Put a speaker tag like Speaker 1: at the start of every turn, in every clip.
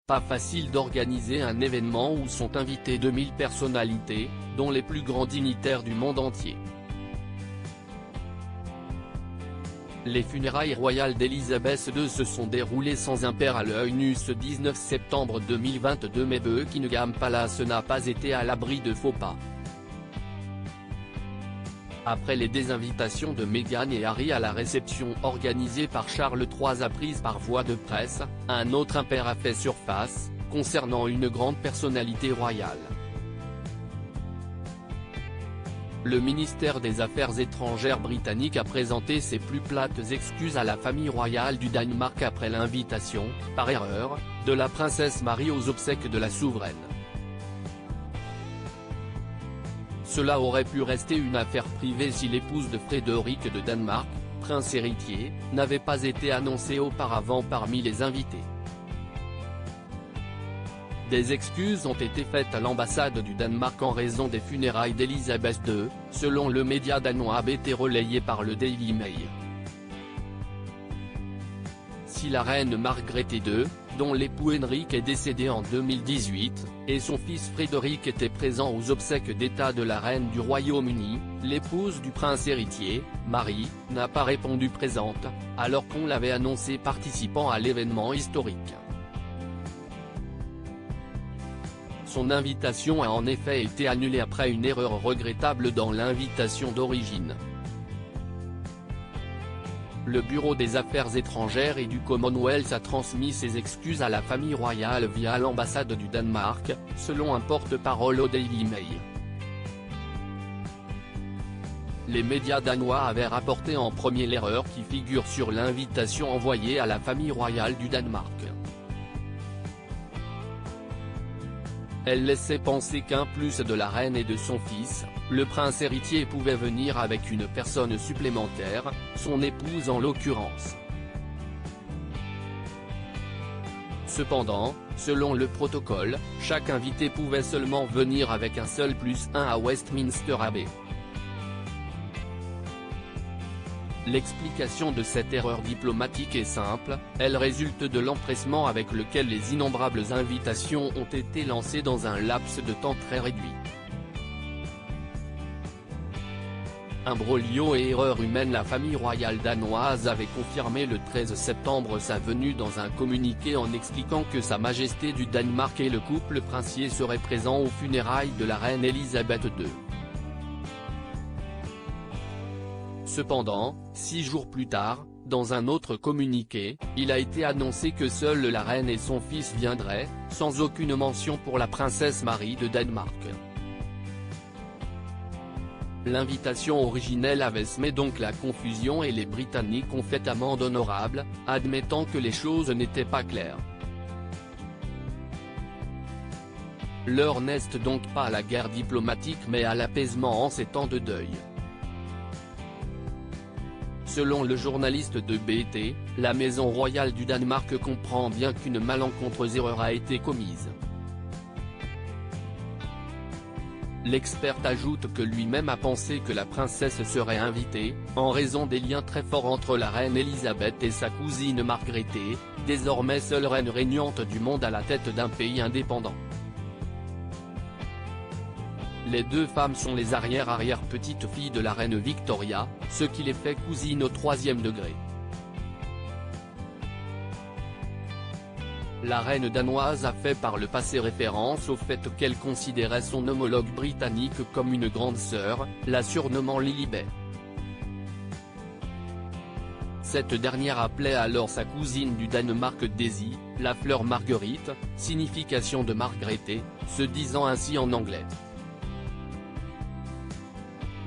Speaker 1: Pas facile d'organiser un événement où sont invités 2000 personnalités, dont les plus grands dignitaires du monde entier. Les funérailles royales d'Elisabeth II se sont déroulées sans impair à l'œil nu ce 19 septembre 2022, mais Buckingham Palace n'a pas été à l'abri de faux pas. Après les désinvitations de Meghan et Harry à la réception organisée par Charles III prise par voie de presse, un autre impair a fait surface, concernant une grande personnalité royale. Le ministère des Affaires étrangères britannique a présenté ses plus plates excuses à la famille royale du Danemark après l'invitation, par erreur, de la princesse Marie aux obsèques de la souveraine. Cela aurait pu rester une affaire privée si l'épouse de Frédéric de Danemark, prince héritier, n'avait pas été annoncée auparavant parmi les invités. Des excuses ont été faites à l'ambassade du Danemark en raison des funérailles d'Elisabeth II, selon le média danois BT relayé par le Daily Mail. Si la reine Margrethe II, dont l'époux Henrik est décédé en 2018, et son fils Frédéric étaient présents aux obsèques d'État de la reine du Royaume-Uni, l'épouse du prince héritier, Marie, n'a pas répondu présente, alors qu'on l'avait annoncé participant à l'événement historique. Son invitation a en effet été annulée après une erreur regrettable dans l'invitation d'origine. Le Bureau des Affaires étrangères et du Commonwealth a transmis ses excuses à la famille royale via l'ambassade du Danemark, selon un porte-parole au Daily Mail. Les médias danois avaient rapporté en premier l'erreur qui figure sur l'invitation envoyée à la famille royale du Danemark. Elle laissait penser qu'en plus de la reine et de son fils, le prince héritier pouvait venir avec une personne supplémentaire, son épouse en l'occurrence. Cependant, selon le protocole, chaque invité pouvait seulement venir avec un seul +1 à Westminster Abbey. L'explication de cette erreur diplomatique est simple, elle résulte de l'empressement avec lequel les innombrables invitations ont été lancées dans un laps de temps très réduit. Imbroglio et erreur humaine. La famille royale danoise avait confirmé le 13 septembre sa venue dans un communiqué en expliquant que Sa Majesté du Danemark et le couple princier seraient présents aux funérailles de la reine Elisabeth II. Cependant, 6 jours plus tard, dans un autre communiqué, il a été annoncé que seule la reine et son fils viendraient, sans aucune mention pour la princesse Marie de Danemark. L'invitation originelle avait semé donc la confusion et les Britanniques ont fait amende honorable, admettant que les choses n'étaient pas claires. L'heure n'est donc pas à la guerre diplomatique mais à l'apaisement en ces temps de deuil. Selon le journaliste de BT, la maison royale du Danemark comprend bien qu'une malencontreuse erreur a été commise. L'expert ajoute que lui-même a pensé que la princesse serait invitée, en raison des liens très forts entre la reine Elisabeth et sa cousine Margrethe, désormais seule reine régnante du monde à la tête d'un pays indépendant. Les deux femmes sont les arrière-petites-filles de la reine Victoria, ce qui les fait cousines au 3e degré. La reine danoise a fait par le passé référence au fait qu'elle considérait son homologue britannique comme une grande sœur, la surnommant Lilibet. Cette dernière appelait alors sa cousine du Danemark Daisy, la fleur Marguerite, signification de Margrethe, se disant ainsi en anglais.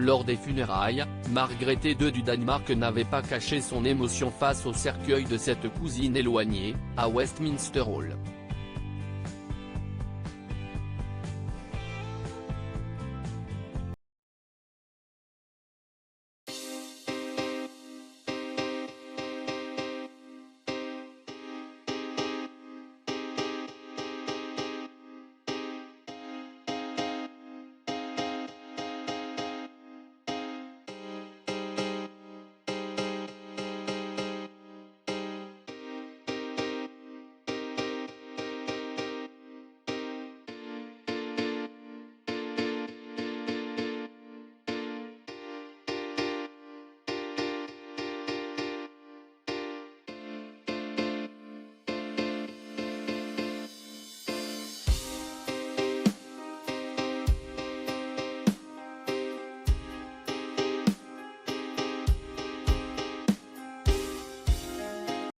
Speaker 1: Lors des funérailles, Margrethe II du Danemark n'avait pas caché son émotion face au cercueil de cette cousine éloignée, à Westminster Hall.